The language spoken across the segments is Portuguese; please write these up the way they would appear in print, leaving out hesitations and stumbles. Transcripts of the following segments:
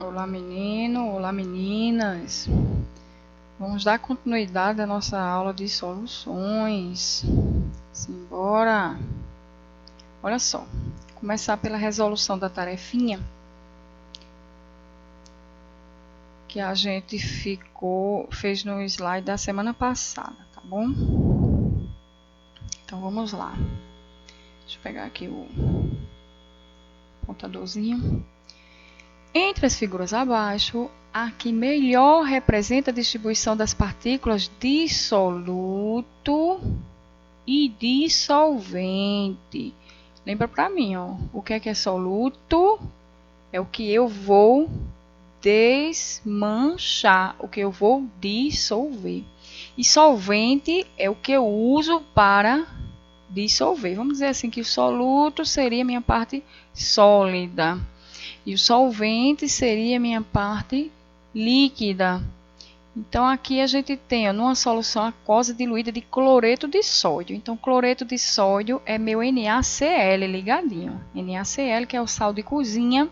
Olá menino, olá meninas. Vamos dar continuidade à nossa aula de soluções. Simbora. Olha só, começar pela resolução da tarefinha que a gente fez no slide da semana passada, tá bom? Então vamos lá. Deixa eu pegar aqui o contadorzinho. Entre as figuras abaixo, a que melhor representa a distribuição das partículas dissoluto e dissolvente. Lembra para mim, ó, o que é soluto? É o que eu vou desmanchar, o que eu vou dissolver. E solvente é o que eu uso para dissolver. Vamos dizer assim que o soluto seria a minha parte sólida. E o solvente seria a minha parte líquida. Então, aqui a gente tem numa solução aquosa diluída de cloreto de sódio. Então, cloreto de sódio é meu NaCl ligadinho. NaCl, que é o sal de cozinha,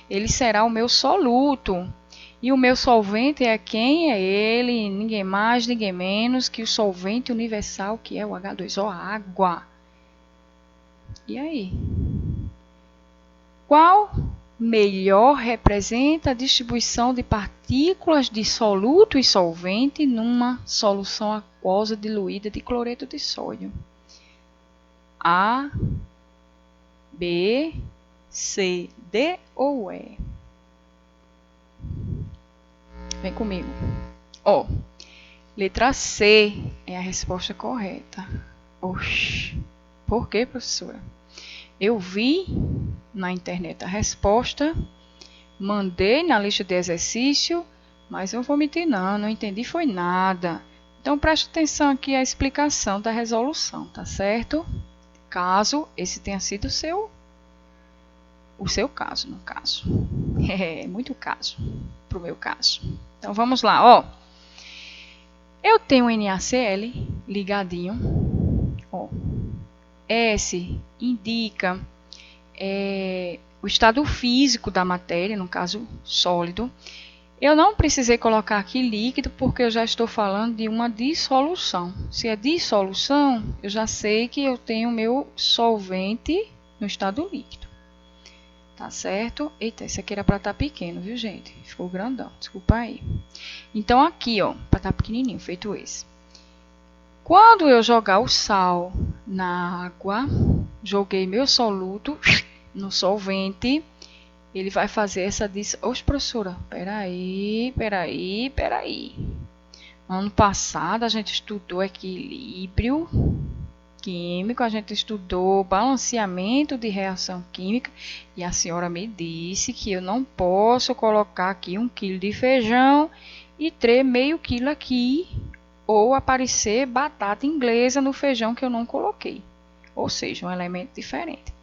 ele será o meu soluto. E o meu solvente é quem? É ele, ninguém mais, ninguém menos que o solvente universal, que é o H2O, a água. E aí? Qual melhor representa a distribuição de partículas de soluto e solvente numa solução aquosa diluída de cloreto de sódio? A, B, C, D ou E? Vem comigo. Ó, letra C é a resposta correta. Oxi, por quê, professora? Eu vi na internet a resposta, mandei na lista de exercício, mas eu vou mentir não entendi foi nada. Então preste atenção aqui à explicação da resolução, tá certo? Caso esse tenha sido o seu caso, no caso. É muito caso pro meu caso. Então vamos lá, ó. Eu tenho NaCl ligadinho, ó. S indica o estado físico da matéria, no caso sólido. Eu não precisei colocar aqui líquido porque eu já estou falando de uma dissolução. Se é dissolução, eu já sei que eu tenho meu solvente no estado líquido. Tá certo? Eita, esse aqui era para estar pequeno, viu, gente? Ficou grandão, desculpa aí. Então aqui, ó, para estar pequenininho, feito esse. Quando eu jogar o sal na água, joguei meu soluto no solvente, ele vai fazer essa dissolução. Oxe, professora, peraí. Ano passado a gente estudou equilíbrio químico, a gente estudou balanceamento de reação química e a senhora me disse que eu não posso colocar aqui 1 quilo de feijão e ter meio quilo aqui, ou aparecer batata inglesa no feijão que eu não coloquei, ou seja, um elemento diferente.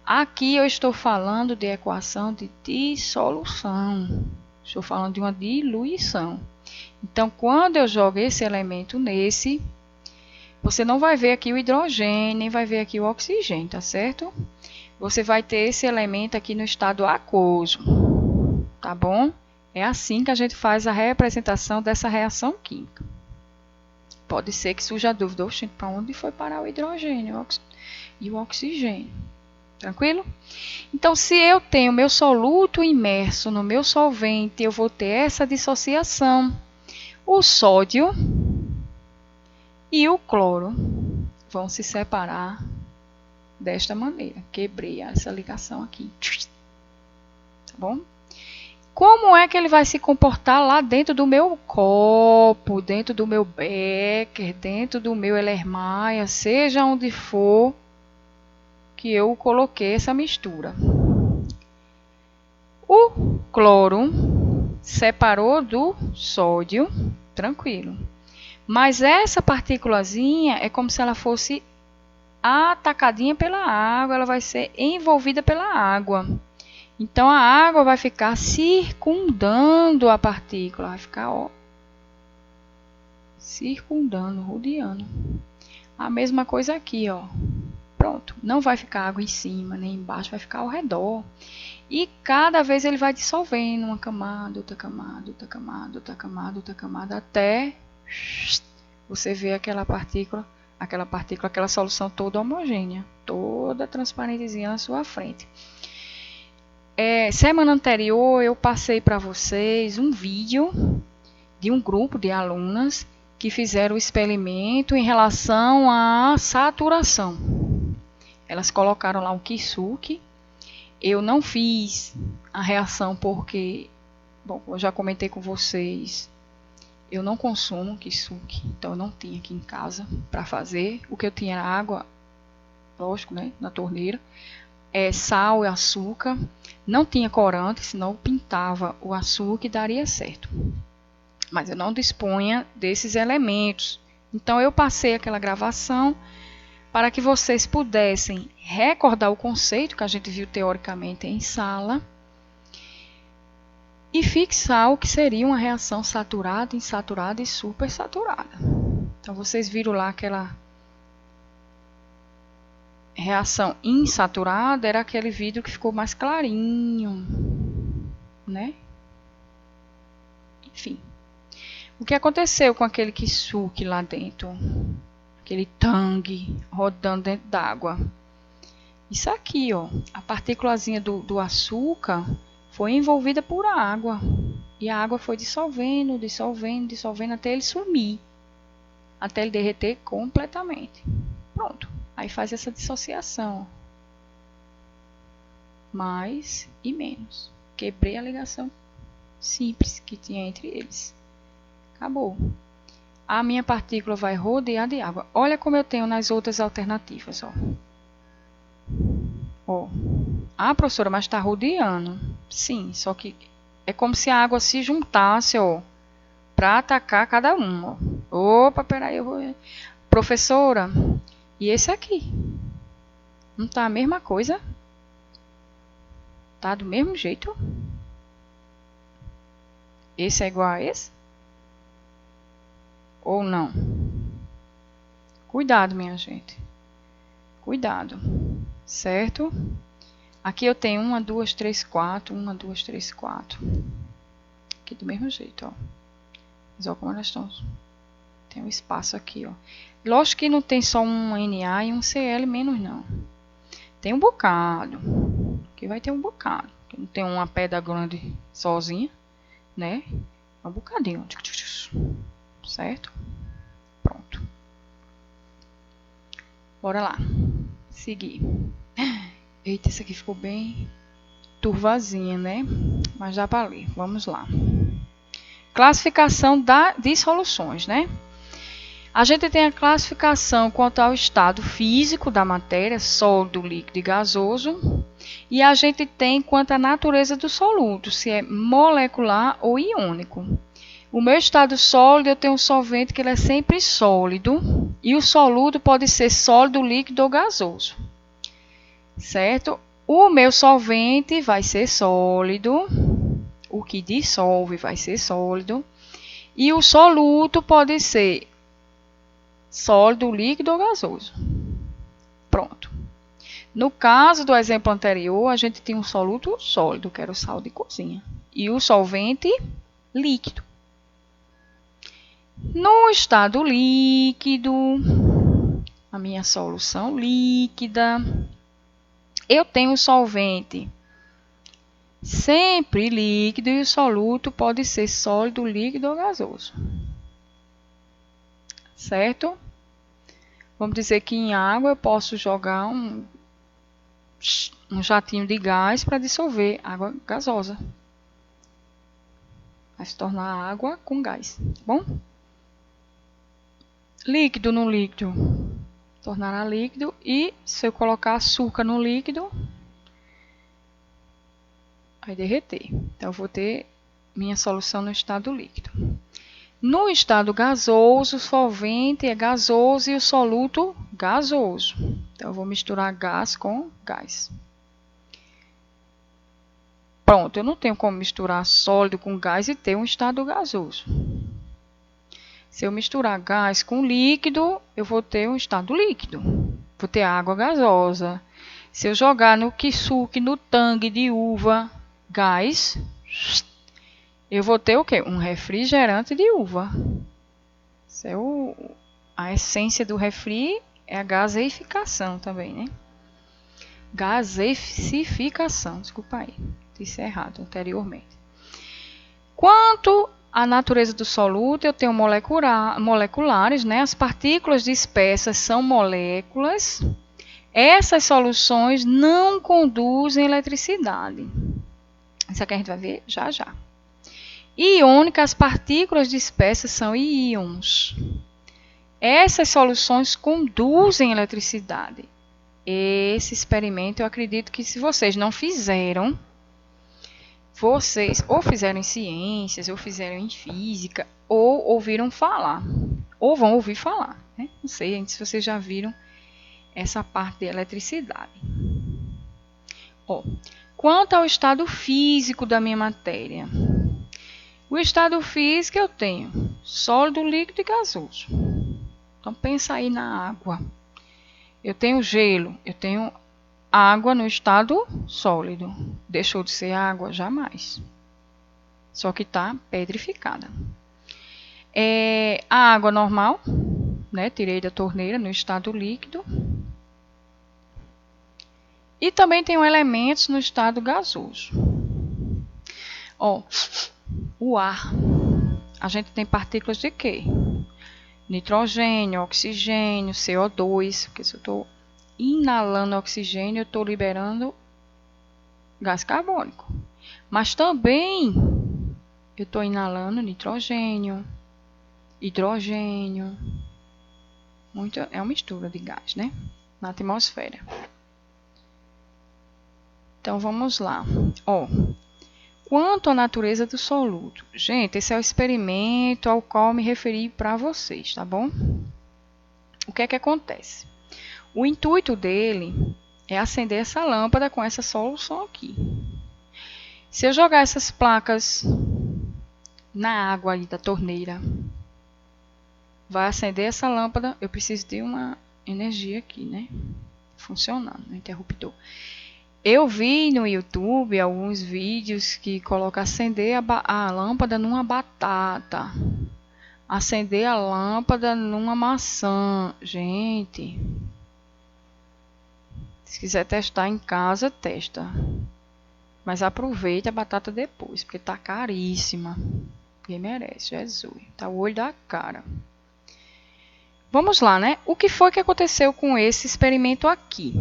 Aqui eu estou falando de equação de dissolução, estou falando de uma diluição. Então, quando eu jogo esse elemento nesse, você não vai ver aqui o hidrogênio, nem vai ver aqui o oxigênio, tá certo? Você vai ter esse elemento aqui no estado aquoso, tá bom? É assim que a gente faz a representação dessa reação química. Pode ser que surja a dúvida, para onde foi parar o hidrogênio e o oxigênio? Tranquilo? Então, se eu tenho meu soluto imerso no meu solvente, eu vou ter essa dissociação. O sódio e o cloro vão se separar desta maneira. Quebrei essa ligação aqui. Tá bom? Como é que ele vai se comportar lá dentro do meu copo, dentro do meu becker, dentro do meu Erlenmeyer, seja onde for que eu coloquei essa mistura? O cloro separou do sódio, tranquilo. Mas essa partículazinha é como se ela fosse atacadinha pela água, ela vai ser envolvida pela água. Então, a água vai ficar circundando a partícula, vai ficar, ó, circundando, rodeando. A mesma coisa aqui, ó. Pronto, não vai ficar água em cima nem embaixo, vai ficar ao redor. E cada vez ele vai dissolvendo uma camada, outra camada, outra camada, outra camada, outra camada, até você ver aquela partícula, aquela solução toda homogênea, toda transparentezinha na sua frente. Semana anterior eu passei para vocês um vídeo de um grupo de alunas que fizeram o experimento em relação à saturação. Elas colocaram lá um kisuke. Eu não fiz a reação porque, bom, eu já comentei com vocês, eu não consumo kisuke, então eu não tinha aqui em casa para fazer. O que eu tinha era água, lógico, né, na torneira, sal e açúcar. Não tinha corante, senão eu pintava o açúcar e daria certo. Mas eu não dispunha desses elementos. Então eu passei aquela gravação para que vocês pudessem recordar o conceito que a gente viu teoricamente em sala e fixar o que seria uma reação saturada, insaturada e supersaturada. Então vocês viram lá aquela reação insaturada, era aquele vidro que ficou mais clarinho, né? Enfim. O que aconteceu com aquele kisuke lá dentro? Aquele tangue rodando dentro d'água. Isso aqui, ó, a partículazinha do açúcar foi envolvida por água. E a água foi dissolvendo, dissolvendo, dissolvendo até ele sumir. Até ele derreter completamente. Pronto. Aí faz essa dissociação. Mais e menos. Quebrei a ligação simples que tinha entre eles. Acabou. A minha partícula vai rodear de água. Olha como eu tenho nas outras alternativas, ó. Ó. Ah, professora, mas está rodeando. Sim, só que é como se a água se juntasse, ó, para atacar cada um, ó. Opa, peraí, eu vou... Professora, e esse aqui? Não tá a mesma coisa? Tá do mesmo jeito? Esse é igual a esse? Ou não? Cuidado, minha gente. Cuidado. Certo? Aqui eu tenho 1, 2, 3, 4. 1, 2, 3, 4. Aqui do mesmo jeito, ó. Mas olha como elas estão. Tem um espaço aqui, ó. Lógico que não tem só um Na e um Cl menos, não. Tem um bocado. Aqui vai ter um bocado. Não tem uma pedra grande sozinha, né? Um bocadinho. Certo? Pronto. Bora lá. Seguir. Eita, esse aqui ficou bem turvazinha, né? Mas dá para ler. Vamos lá. Classificação de soluções, né? A gente tem a classificação quanto ao estado físico da matéria, sólido, líquido e gasoso. E a gente tem quanto à natureza do soluto, se é molecular ou iônico. O meu estado sólido, eu tenho um solvente que ele é sempre sólido. E o soluto pode ser sólido, líquido ou gasoso. Certo? O meu solvente vai ser sólido. O que dissolve vai ser sólido. E o soluto pode ser sólido, líquido ou gasoso. Pronto. No caso do exemplo anterior, a gente tinha um soluto sólido, que era o sal de cozinha. E o solvente líquido. No estado líquido, a minha solução líquida, eu tenho o solvente sempre líquido e o soluto pode ser sólido, líquido ou gasoso. Certo? Vamos dizer que em água eu posso jogar um jatinho de gás para dissolver água gasosa. Vai se tornar água com gás, tá bom? Líquido no líquido tornará líquido, e se eu colocar açúcar no líquido, vai derreter. Então eu vou ter minha solução no estado líquido. No estado gasoso, o solvente é gasoso e o soluto gasoso. Então eu vou misturar gás com gás. Pronto, eu não tenho como misturar sólido com gás e ter um estado gasoso. Se eu misturar gás com líquido, eu vou ter um estado líquido. Vou ter água gasosa. Se eu jogar no kisuke, no tangue de uva, gás, eu vou ter o quê? Um refrigerante de uva. Isso é a essência do refri, é a gaseificação também, né? Gaseificação, desculpa aí, disse errado anteriormente. Quanto à natureza do soluto, eu tenho moleculares, né? As partículas dispersas são moléculas. Essas soluções não conduzem eletricidade. Isso aqui a gente vai ver já já. Iônica, as partículas dispersas são íons. Essas soluções conduzem eletricidade. Esse experimento, eu acredito que se vocês não fizeram, vocês ou fizeram em ciências, ou fizeram em física, ou ouviram falar, ou vão ouvir falar, né? Não sei se vocês já viram essa parte de eletricidade. Quanto ao estado físico da minha matéria, o estado físico eu tenho sólido, líquido e gasoso. Então pensa aí na água. Eu tenho gelo, eu tenho água no estado sólido. Deixou de ser água? Jamais. Só que está pedrificada. A água normal, né? Tirei da torneira no estado líquido. E também tenho elementos no estado gasoso. O ar. A gente tem partículas de quê? Nitrogênio, oxigênio, CO2. Porque se eu estou inalando oxigênio, eu estou liberando gás carbônico. Mas também eu estou inalando nitrogênio, hidrogênio. É uma mistura de gás, né? Na atmosfera. Então vamos lá. Quanto à natureza do soluto. Gente, esse é o experimento ao qual me referi para vocês, tá bom? O que é que acontece? O intuito dele é acender essa lâmpada com essa solução aqui. Se eu jogar essas placas na água ali da torneira, vai acender essa lâmpada. Eu preciso de uma energia aqui, né? Funcionando, no interruptor. Eu vi no YouTube alguns vídeos que colocam acender a lâmpada numa batata. Acender a lâmpada numa maçã. Gente, se quiser testar em casa, testa. Mas aproveita a batata depois, porque tá caríssima. Quem merece, Jesus. Tá o olho da cara. Vamos lá, né? O que foi que aconteceu com esse experimento aqui?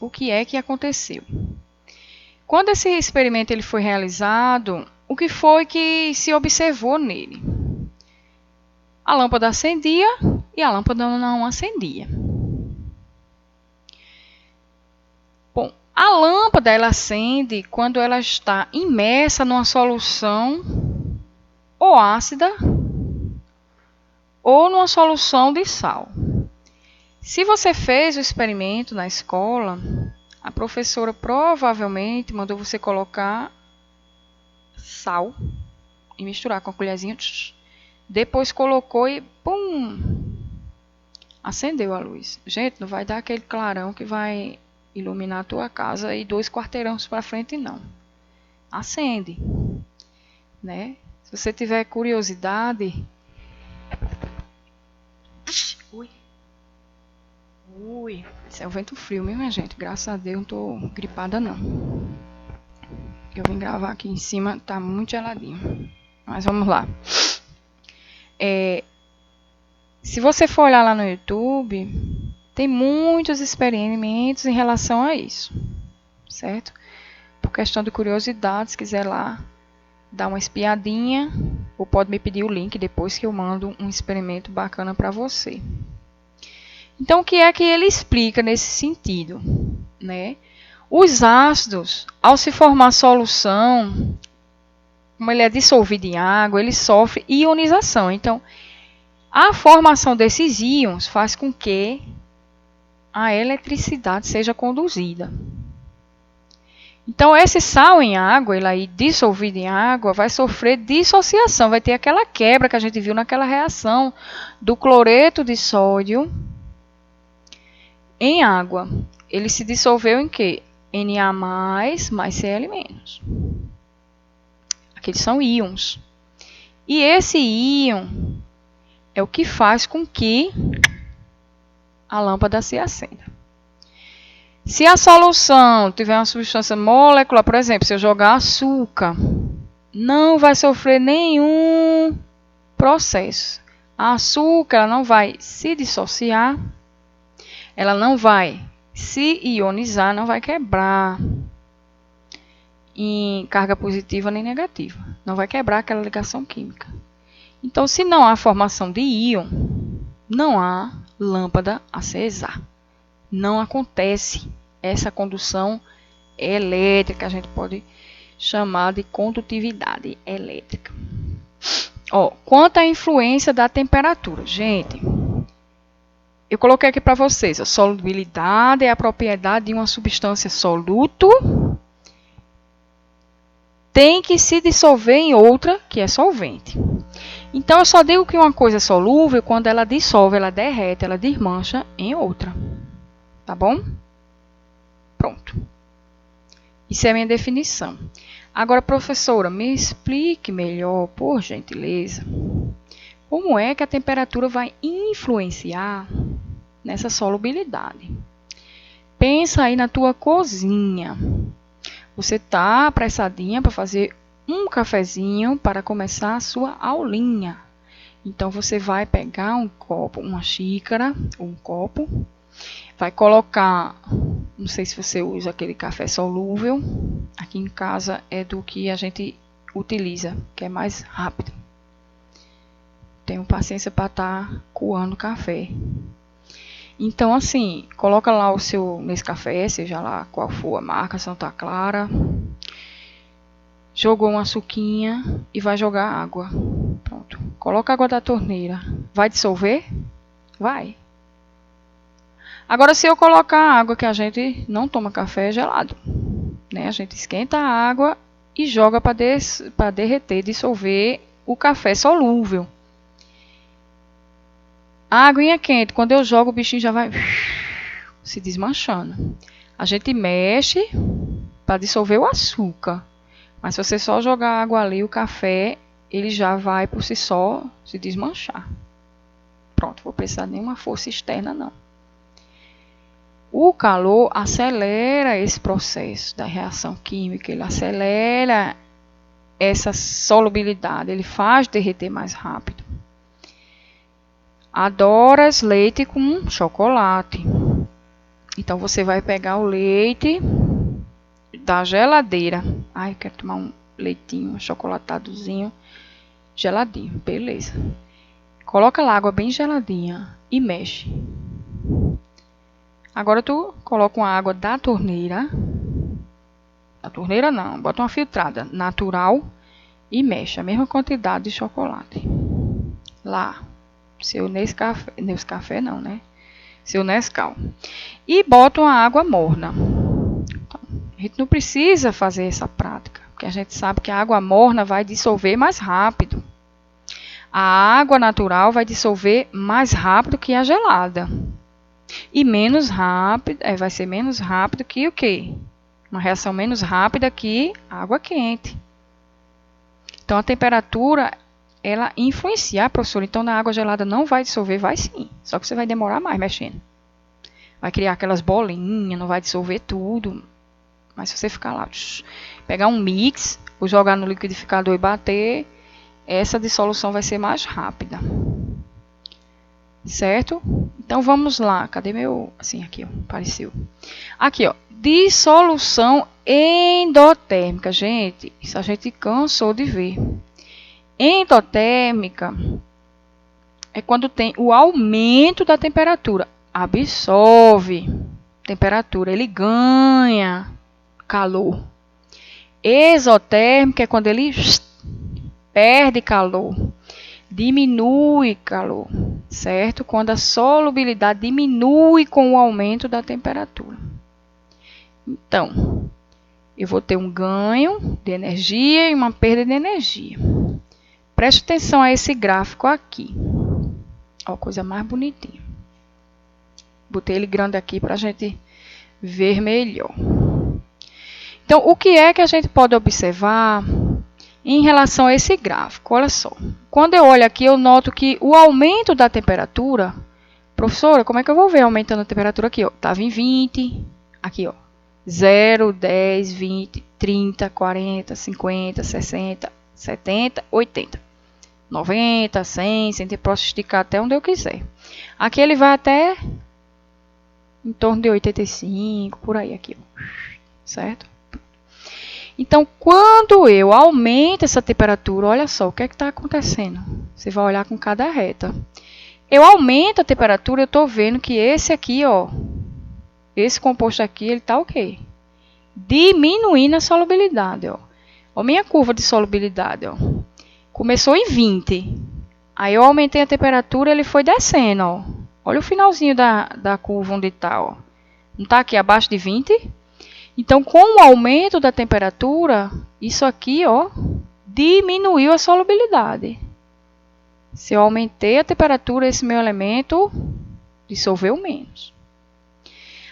O que é que aconteceu? Quando esse experimento ele foi realizado, o que foi que se observou nele? A lâmpada acendia e a lâmpada não acendia. Bom, a lâmpada ela acende quando ela está imersa numa solução ou ácida ou numa solução de sal. Se você fez o experimento na escola, a professora provavelmente mandou você colocar sal e misturar com a colherzinha. Depois colocou e pum! Acendeu a luz. Gente, não vai dar aquele clarão que vai iluminar a tua casa e 2 quarteirões para frente, não. Acende, né? Se você tiver curiosidade... Ui, isso é o vento frio, minha gente. Graças a Deus, não tô gripada, não. Eu vim gravar aqui em cima, tá muito geladinho. Mas vamos lá. Se você for olhar lá no YouTube, tem muitos experimentos em relação a isso. Certo? Por questão de curiosidade, se quiser lá dar uma espiadinha, ou pode me pedir o link depois que eu mando um experimento bacana para você. Então, o que é que ele explica nesse sentido, né? Os ácidos, ao se formar solução, como ele é dissolvido em água, ele sofre ionização. Então, a formação desses íons faz com que a eletricidade seja conduzida. Então, esse sal em água, ele aí dissolvido em água, vai sofrer dissociação, vai ter aquela quebra que a gente viu naquela reação do cloreto de sódio em água. ele se dissolveu em quê? Na mais Cl-. Aqueles são íons. E esse íon é o que faz com que a lâmpada se acenda. Se a solução tiver uma substância molecular, por exemplo, se eu jogar açúcar, não vai sofrer nenhum processo. A açúcar ela não vai se dissociar, ela não vai se ionizar, não vai quebrar em carga positiva nem negativa. Não vai quebrar aquela ligação química. Então, se não há formação de íon, não há lâmpada acesa. Não acontece essa condução elétrica, a gente pode chamar de condutividade elétrica. Quanto à influência da temperatura, gente, eu coloquei aqui para vocês, a solubilidade é a propriedade de uma substância soluto, tem que se dissolver em outra que é solvente. Então, eu só digo que uma coisa é solúvel quando ela dissolve, ela derrete, ela desmancha em outra. Tá bom? Pronto. Isso é a minha definição. Agora, professora, me explique melhor, por gentileza, como é que a temperatura vai influenciar nessa solubilidade. Pensa aí na tua cozinha. Você está apressadinha para fazer um cafezinho para começar a sua aulinha. Então, você vai pegar um copo, uma xícara, um copo, vai colocar, não sei se você usa aquele café solúvel, aqui em casa é do que a gente utiliza, que é mais rápido. Tenho paciência para estar coando café. Então, assim, coloca lá o seu Nescafé, seja lá qual for a marca, Santa Clara. Jogou uma suquinha e vai jogar água. Pronto. Coloca a água da torneira. Vai dissolver? Vai. Agora, se eu colocar a água, que a gente não toma café gelado, né? A gente esquenta a água e joga para derreter, dissolver o café solúvel. A aguinha quente, quando eu jogo, o bichinho já vai se desmanchando. A gente mexe para dissolver o açúcar. Mas se você só jogar água ali, o café, ele já vai por si só se desmanchar. Pronto, vou precisar de nenhuma força externa, não. O calor acelera esse processo da reação química, ele acelera essa solubilidade, ele faz derreter mais rápido. Adoras leite com chocolate. Então, você vai pegar o leite da geladeira. Ai, eu quero tomar um leitinho, um chocolatadozinho, geladinho. Beleza. Coloca lá água bem geladinha e mexe. Agora, tu coloca uma água da torneira. Da torneira não, bota uma filtrada natural e mexe a mesma quantidade de chocolate. Lá. Seu Nescafé não, né? Seu Nescau. E bota uma água morna. Então, a gente não precisa fazer essa prática, porque a gente sabe que a água morna vai dissolver mais rápido. A água natural vai dissolver mais rápido que a gelada. E menos rápido, vai ser menos rápido que o quê? Uma reação menos rápida que a água quente. Então, a temperatura ela influencia, professor. Então, na água gelada não vai dissolver, vai sim. Só que você vai demorar mais mexendo. Vai criar aquelas bolinhas, não vai dissolver tudo. Mas se você ficar lá, pegar um mix, ou jogar no liquidificador e bater, essa dissolução vai ser mais rápida. Certo? Então, vamos lá. Cadê meu... Assim, aqui, ó. Apareceu. Aqui, ó. Dissolução endotérmica. Gente, isso a gente cansou de ver. Endotérmica é quando tem o aumento da temperatura. Absorve temperatura, ele ganha calor. Exotérmica é quando ele perde calor, diminui calor, certo? Quando a solubilidade diminui com o aumento da temperatura. Então, eu vou ter um ganho de energia e uma perda de energia. Preste atenção a esse gráfico aqui. Ó, coisa mais bonitinha. Botei ele grande aqui para a gente vermelhou. Então, o que é que a gente pode observar em relação a esse gráfico? Olha só. Quando eu olho aqui, eu noto que o aumento da temperatura... Professora, como é que eu vou ver aumentando a temperatura aqui? Estava em 20, aqui, ó. 0, 10, 20, 30, 40, 50, 60, 70, 80, 90, 100, 100, eu posso esticar até onde eu quiser. Aqui ele vai até em torno de 85, por aí aqui, ó. Certo? Então, quando eu aumento essa temperatura, olha só o que é que está acontecendo. Você vai olhar com cada reta. Eu aumento a temperatura, eu estou vendo que esse aqui, ó, esse composto aqui, ele está o quê? Diminuindo a solubilidade, ó. Ó, minha curva de solubilidade, ó. Começou em 20. Aí eu aumentei a temperatura, ele foi descendo, ó. Olha o finalzinho da curva onde está, ó. Não está aqui abaixo de 20? Então, com o aumento da temperatura, isso aqui, ó, diminuiu a solubilidade. Se eu aumentei a temperatura, esse meu elemento dissolveu menos.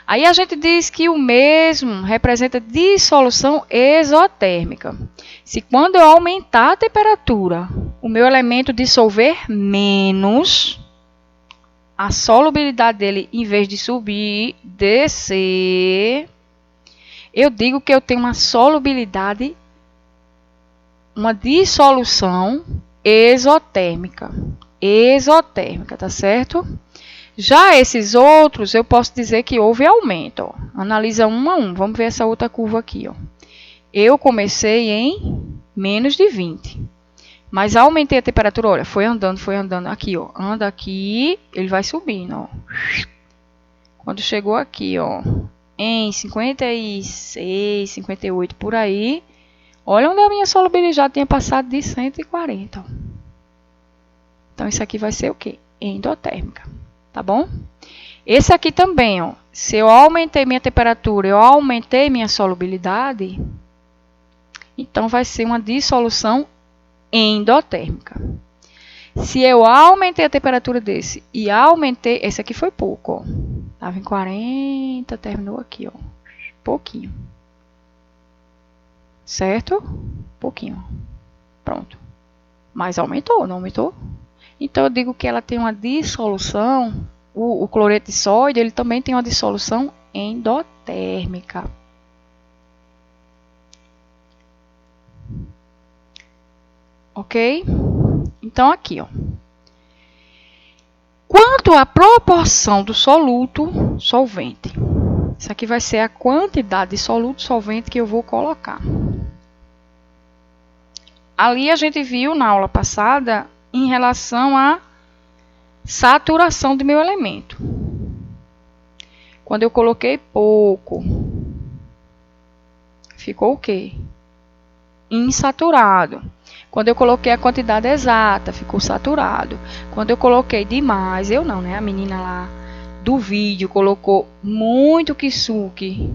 Aí a gente diz que o mesmo representa dissolução exotérmica. Se quando eu aumentar a temperatura, o meu elemento dissolver menos, a solubilidade dele, em vez de subir, descer, eu digo que eu tenho uma solubilidade, uma dissolução exotérmica. Exotérmica, tá certo? Já esses outros, eu posso dizer que houve aumento. Ó. Analisa um a um. Vamos ver essa outra curva aqui. Ó. Eu comecei em menos de 20. Mas aumentei a temperatura, olha, foi andando. Aqui, ó. Anda aqui, ele vai subindo, ó. Quando chegou aqui, ó, em 56, 58, por aí, olha onde a minha solubilidade já tinha passado de 140. Ó. Então, isso aqui vai ser o quê? Endotérmica. Tá bom? Esse aqui também, ó. Se eu aumentei minha temperatura, eu aumentei minha solubilidade, então vai ser uma dissolução endotérmica. Se eu aumentei a temperatura desse e aumentei... Esse aqui foi pouco, ó. Estava em 40, terminou aqui, ó. Pouquinho. Certo? Pouquinho. Pronto. Mas aumentou, não aumentou? Então, eu digo que ela tem uma dissolução, o cloreto de sódio, ele também tem uma dissolução endotérmica. Ok? Então, aqui, ó. Quanto à proporção do soluto solvente. Isso aqui vai ser a quantidade de soluto solvente que eu vou colocar. Ali a gente viu na aula passada em relação à saturação do meu elemento. Quando eu coloquei pouco, ficou o quê? Insaturado. Quando eu coloquei a quantidade exata, ficou saturado. Quando eu coloquei demais, eu não, né? A menina lá do vídeo colocou muito kisuke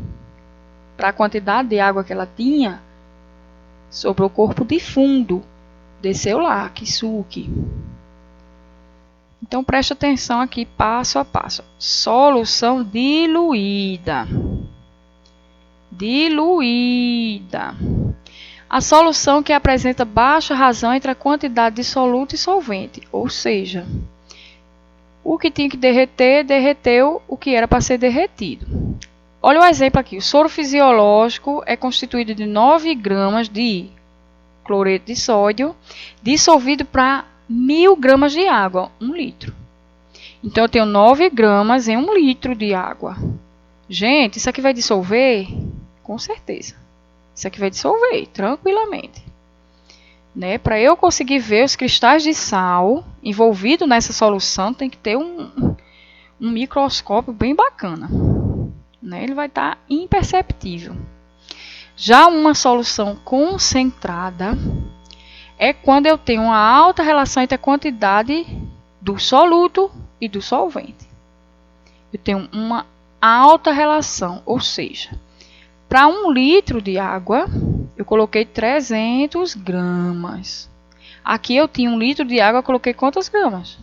para a quantidade de água que ela tinha, sobrou o corpo de fundo. Desceu lá, kisuke. Então, preste atenção aqui, passo a passo. Solução diluída. Diluída. A solução que apresenta baixa razão entre a quantidade de soluto e solvente. Ou seja, o que tinha que derreter, derreteu o que era para ser derretido. Olha o exemplo aqui. O soro fisiológico é constituído de 9 gramas de cloreto de sódio dissolvido para 1000 gramas de água, 1 litro. Então, eu tenho 9 gramas em 1 litro de água. Gente, isso aqui vai dissolver? Com certeza. Isso aqui vai dissolver tranquilamente. Né? Para eu conseguir ver os cristais de sal envolvidos nessa solução, tem que ter um microscópio bem bacana. Né? Ele vai estar imperceptível. Já uma solução concentrada é quando eu tenho uma alta relação entre a quantidade do soluto e do solvente. Eu tenho uma alta relação, ou seja, para 1 litro de água, eu coloquei 300 gramas. Aqui eu tinha 1 litro de água, eu coloquei quantas gramas?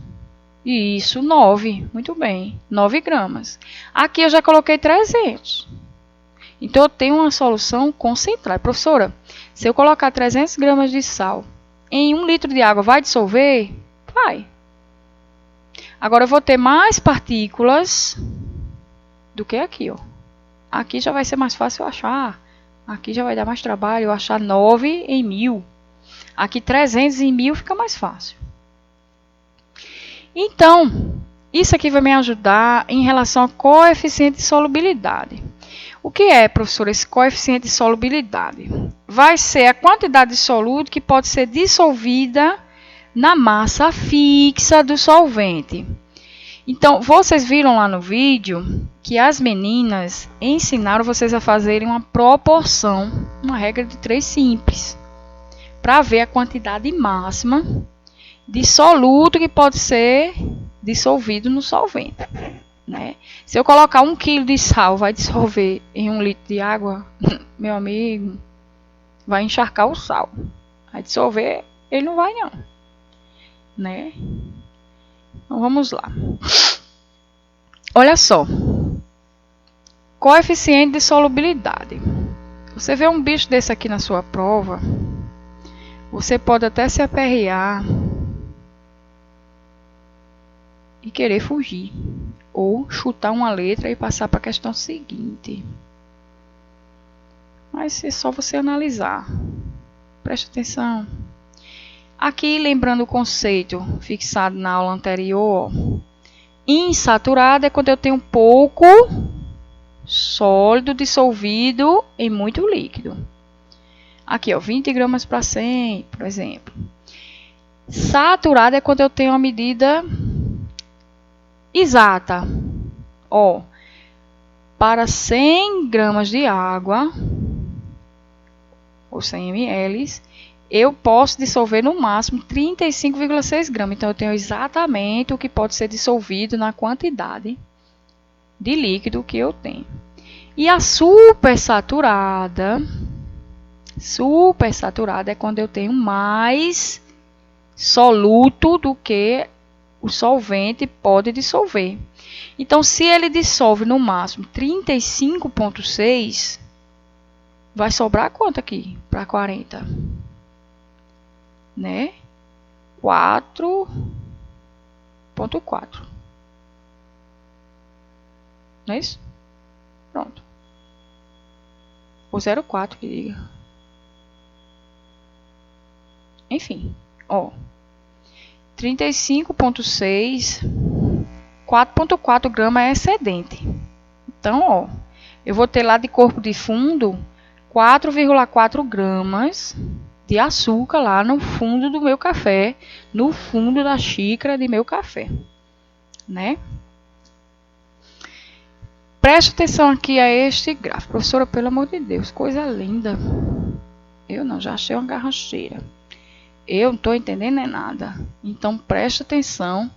Isso, 9. Muito bem. 9 gramas. Aqui eu já coloquei 300. Então, eu tenho uma solução concentrada. Professora, se eu colocar 300 gramas de sal em 1 litro de água, vai dissolver? Vai. Agora, eu vou ter mais partículas do que aqui, ó. Aqui já vai ser mais fácil eu achar. Aqui já vai dar mais trabalho eu achar 9 em 1000. Aqui 300 em 1000 fica mais fácil. Então, isso aqui vai me ajudar em relação ao coeficiente de solubilidade. O que é, professor, esse coeficiente de solubilidade? Vai ser a quantidade de soluto que pode ser dissolvida na massa fixa do solvente. Então, vocês viram lá no vídeo que as meninas ensinaram vocês a fazerem uma proporção, uma regra de 3 simples, para ver a quantidade máxima de soluto que pode ser dissolvido no solvente. Né? Se eu colocar 1 kg de sal, vai dissolver em 1 litro de água, meu amigo, vai encharcar o sal. Vai dissolver, ele não vai não. Né? Então, vamos lá. Olha só. Coeficiente de solubilidade. Você vê um bicho desse aqui na sua prova, você pode até se aperrear e querer fugir. Ou chutar uma letra e passar para a questão seguinte. Mas é só você analisar. Preste atenção. Aqui, lembrando o conceito fixado na aula anterior, insaturado é quando eu tenho pouco sólido dissolvido em muito líquido. Aqui, ó, 20 gramas para 100, por exemplo. Saturado é quando eu tenho uma medida exata. Ó, para 100 gramas de água, ou 100 ml, eu posso dissolver no máximo 35,6 gramas. Então, eu tenho exatamente o que pode ser dissolvido na quantidade de líquido que eu tenho. E a supersaturada é quando eu tenho mais soluto do que o solvente pode dissolver. Então, se ele dissolve no máximo 35,6, vai sobrar quanto aqui para 40? Né? 4,4. Não é isso? Pronto. Ou 0,4 que diga. Enfim, ó. 35,6, 4,4 gramas é excedente. Então, ó, eu vou ter lá de corpo de fundo 4,4 gramas de açúcar lá no fundo do meu café, no fundo da xícara de meu café, né? Preste atenção aqui a este gráfico. Professora, pelo amor de Deus, coisa linda. Eu não, já achei uma garrancheira. Eu não estou entendendo nada. Então, preste atenção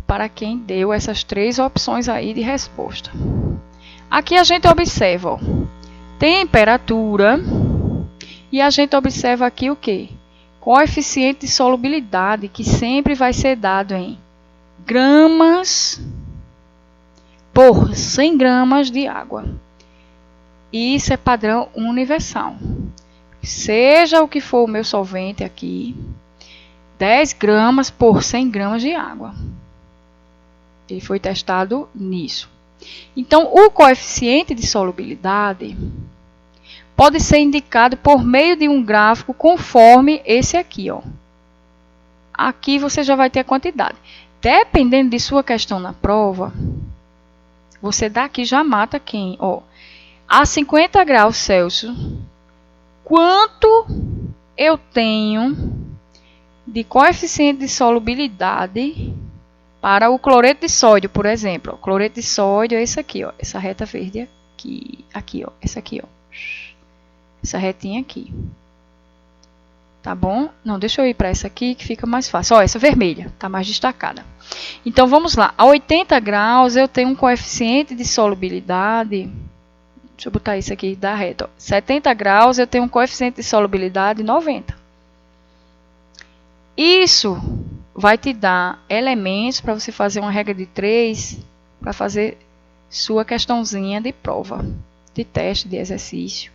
para quem deu essas 3 opções aí de resposta. Aqui a gente observa, ó, temperatura, e a gente observa aqui o quê? Coeficiente de solubilidade, que sempre vai ser dado em gramas por 100 gramas de água. Isso é padrão universal. Seja o que for o meu solvente aqui, 10 gramas por 100 gramas de água. Ele foi testado nisso. Então, o coeficiente de solubilidade pode ser indicado por meio de um gráfico conforme esse aqui, ó. Aqui você já vai ter a quantidade. Dependendo de sua questão na prova, você daqui já mata quem? Ó, a 50 graus Celsius, quanto eu tenho de coeficiente de solubilidade para o cloreto de sódio, por exemplo. O cloreto de sódio é esse aqui, ó, essa reta verde aqui, ó, essa aqui, ó. Essa retinha aqui. Tá bom? Não, deixa eu ir para essa aqui que fica mais fácil. Ó, essa vermelha, tá mais destacada. Então, vamos lá. A 80 graus eu tenho um coeficiente de solubilidade. Deixa eu botar isso aqui da reta. Ó. 70 graus eu tenho um coeficiente de solubilidade 90. Isso vai te dar elementos para você fazer uma regra de 3 para fazer sua questãozinha de prova, de teste, de exercício,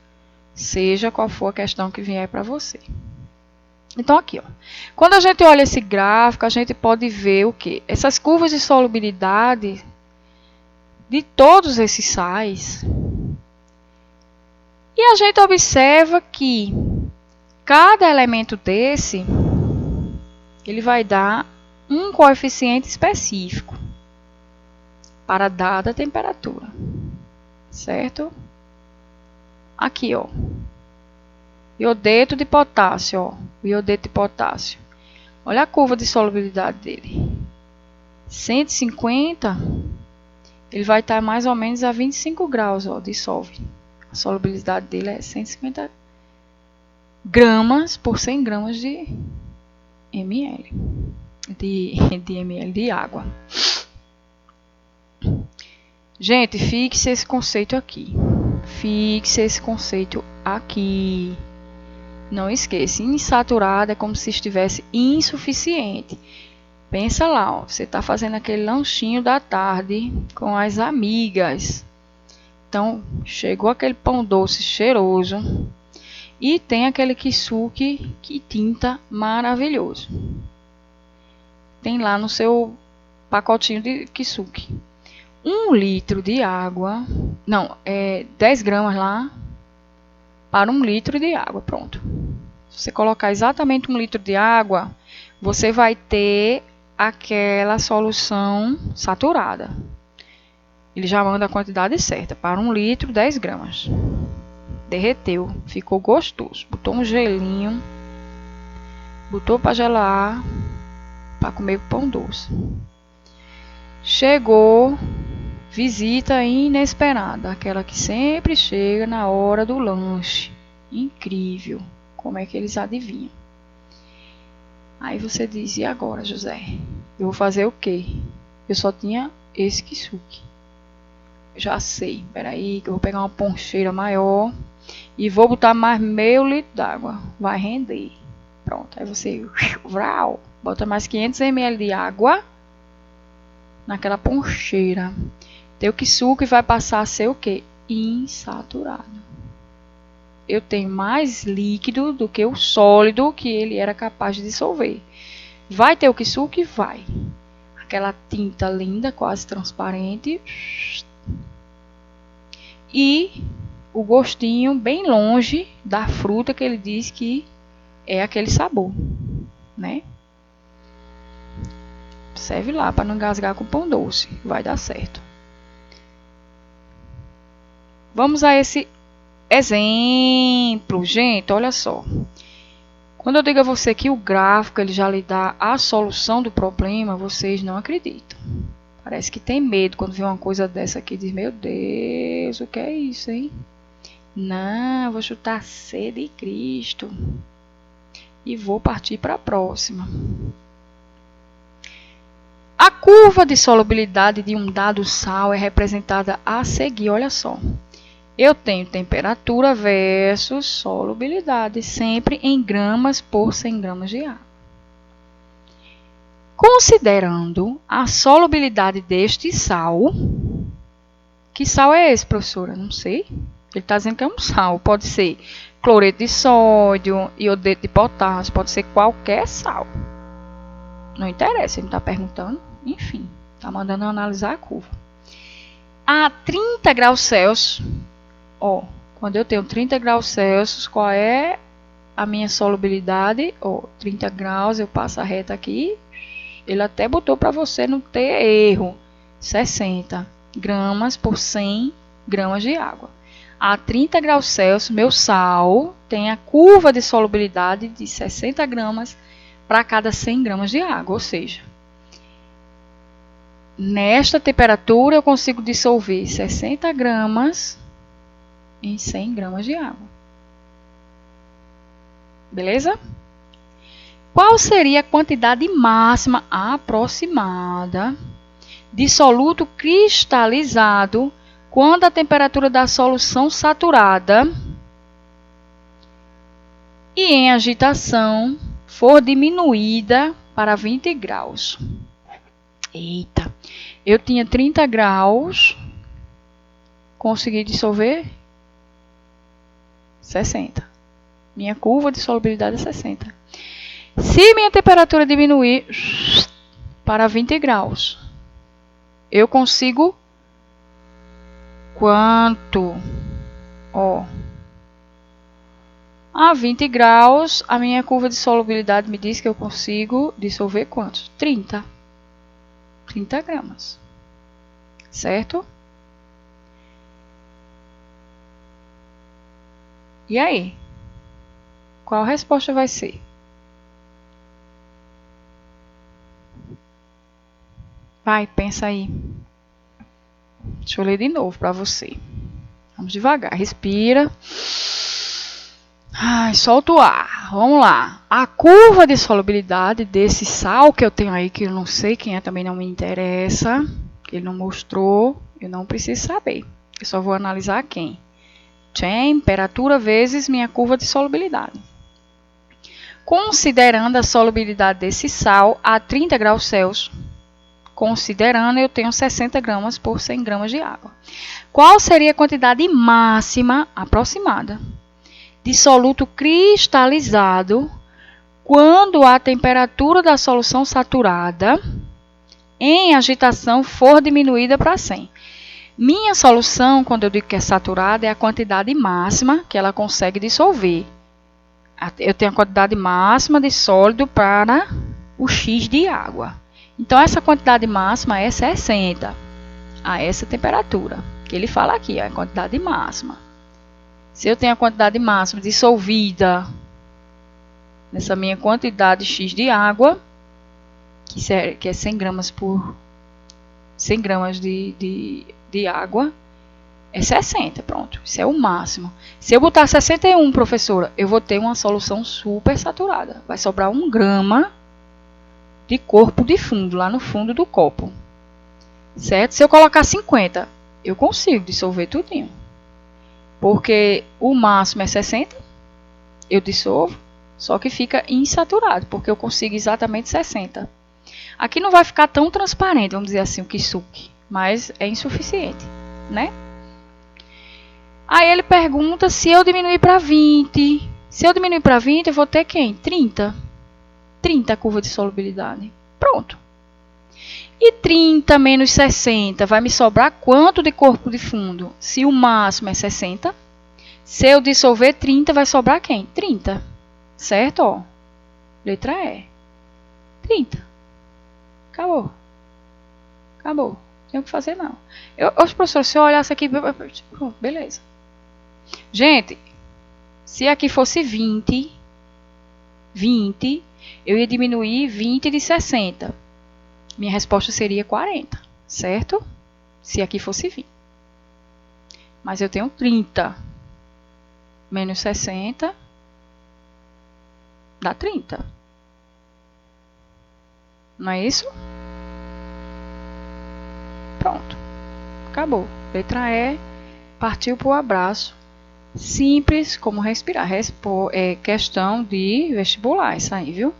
seja qual for a questão que vier para você. Então, aqui, ó, quando a gente olha esse gráfico, a gente pode ver o quê? Essas curvas de solubilidade de todos esses sais. E a gente observa que cada elemento desse, ele vai dar um coeficiente específico para dada temperatura, certo? Aqui, ó, iodeto de potássio, ó, o iodeto de potássio. Olha a curva de solubilidade dele. 150, ele vai estar mais ou menos a 25 graus, ó, dissolve. A solubilidade dele é 150 gramas por 100 gramas de ml. De ml de água. Gente, fixe esse conceito aqui. Fixe esse conceito aqui. Não esqueça, insaturado é como se estivesse insuficiente. Pensa lá, ó, você está fazendo aquele lanchinho da tarde com as amigas. Então, chegou aquele pão doce cheiroso e tem aquele kisuke que tinta maravilhoso. Tem lá no seu pacotinho de kisuke 1 litro de água, não, 10 gramas lá para 1 litro de água, pronto. Se você colocar exatamente 1 litro de água, você vai ter aquela solução saturada. Ele já manda a quantidade certa, para 1 litro, 10 gramas. Derreteu, ficou gostoso. Botou um gelinho, botou para gelar, para comer com pão doce. Chegou, visita inesperada, aquela que sempre chega na hora do lanche. Incrível, como é que eles adivinham? Aí você diz, e agora, José? Eu vou fazer o quê? Eu só tinha esse kisuke. Já sei, peraí, que eu vou pegar uma poncheira maior e vou botar mais meio litro d'água. Vai render. Pronto, aí você bota mais 500 ml de água naquela poncheira. Teu kisuke vai passar a ser o quê? Insaturado. Eu tenho mais líquido do que o sólido que ele era capaz de dissolver. Vai ter o kisuke? Vai. Aquela tinta linda, quase transparente. E o gostinho bem longe da fruta que ele diz que é aquele sabor, né? Serve lá para não engasgar com pão doce. Vai dar certo. Vamos a esse exemplo. Gente, olha só. Quando eu digo a você que o gráfico ele já lhe dá a solução do problema, vocês não acreditam. Parece que tem medo quando vê uma coisa dessa aqui. Diz, meu Deus, o que é isso, hein? Não, eu vou chutar C de Cristo. E vou partir para a próxima. A curva de solubilidade de um dado sal é representada a seguir, olha só. Eu tenho temperatura versus solubilidade, sempre em gramas por 100 gramas de água. Considerando a solubilidade deste sal, que sal é esse, professora? Não sei. Ele está dizendo que é um sal, pode ser cloreto de sódio, iodeto de potássio, pode ser qualquer sal. Não interessa, ele está perguntando. Enfim, está mandando eu analisar a curva. A 30 graus Celsius, ó, quando eu tenho 30 graus Celsius, qual é a minha solubilidade? Ó, 30 graus, eu passo a reta aqui. Ele até botou para você não ter erro. 60 gramas por 100 gramas de água. A 30 graus Celsius, meu sal tem a curva de solubilidade de 60 gramas para cada 100 gramas de água. Ou seja, nesta temperatura eu consigo dissolver 60 gramas em 100 gramas de água. Beleza? Qual seria a quantidade máxima aproximada de soluto cristalizado quando a temperatura da solução saturada e em agitação for diminuída para 20 graus. Eita, eu tinha 30 graus, consegui dissolver 60. Minha curva de solubilidade é 60. Se minha temperatura diminuir para 20 graus, eu consigo quanto? A 20 graus, a minha curva de solubilidade me diz que eu consigo dissolver quantos? 30 gramas. Certo? E aí? Qual a resposta vai ser? Vai, pensa aí. Deixa eu ler de novo para você. Vamos devagar, respira. Solta o ar. Vamos lá. A curva de solubilidade desse sal que eu tenho aí, que eu não sei quem é, também não me interessa, que ele não mostrou, eu não preciso saber. Eu só vou analisar quem. Temperatura vezes minha curva de solubilidade. Considerando a solubilidade desse sal a 30 graus Celsius, considerando, eu tenho 60 gramas por 100 gramas de água. Qual seria a quantidade máxima aproximada de soluto cristalizado quando a temperatura da solução saturada em agitação for diminuída para 100? Minha solução, quando eu digo que é saturada, é a quantidade máxima que ela consegue dissolver. Eu tenho a quantidade máxima de sólido para o X de água. Então, essa quantidade máxima é 60 a essa temperatura, que ele fala aqui, a quantidade máxima. Se eu tenho a quantidade máxima dissolvida nessa minha quantidade X de água, que é 100 gramas por 100 gramas de água, é 60, pronto. Isso é o máximo. Se eu botar 61, professora, eu vou ter uma solução super saturada. Vai sobrar 1 grama de corpo de fundo, lá no fundo do copo. Certo? Se eu colocar 50, eu consigo dissolver tudinho. Porque o máximo é 60, eu dissolvo, só que fica insaturado, porque eu consigo exatamente 60. Aqui não vai ficar tão transparente, vamos dizer assim, o kisuke, mas é insuficiente, né? Aí ele pergunta se eu diminuir para 20. Se eu diminuir para 20, eu vou ter quem? 30. 30 curva de solubilidade. Pronto. E 30 menos 60 vai me sobrar quanto de corpo de fundo? Se o máximo é 60, se eu dissolver 30, vai sobrar quem? 30. Certo? Ó. Letra E. 30. Acabou. Acabou. Não tem o que fazer, não. Os professores, se eu olhasse aqui, pronto, beleza. Gente, se aqui fosse 20, eu ia diminuir 20 de 60. Minha resposta seria 40, certo? Se aqui fosse 20. Mas eu tenho 30 menos 60 dá 30. Não é isso? Pronto. Acabou. Letra E. Partiu para o abraço. Simples como respirar. É questão de vestibular, isso aí, viu?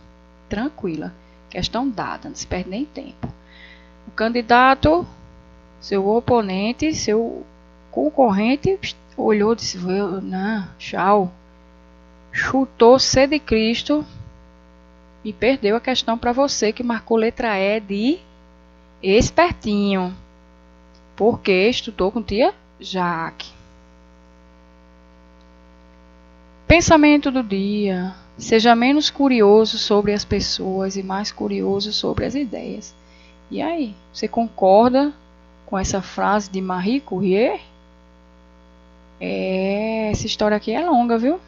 Tranquila. Questão dada, não se perde nem tempo. O candidato, seu oponente, seu concorrente, olhou e disse, não, tchau. Chutou C de Cristo e perdeu a questão para você que marcou letra E de espertinho. Porque estudou com tia Jaque. Pensamento do dia. Seja menos curioso sobre as pessoas e mais curioso sobre as ideias. E aí, você concorda com essa frase de Marie Curie? Essa história aqui é longa, viu?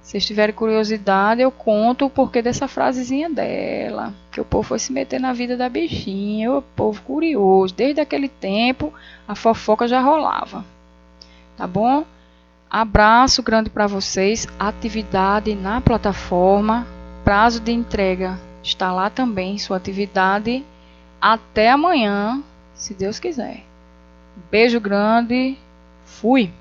Se vocês tiverem curiosidade, eu conto o porquê dessa frasezinha dela. Que o povo foi se meter na vida da bichinha. O povo curioso. Desde aquele tempo, a fofoca já rolava. Tá bom? Abraço grande para vocês. Atividade na plataforma. Prazo de entrega está lá também. Sua atividade até amanhã, se Deus quiser. Beijo grande. Fui.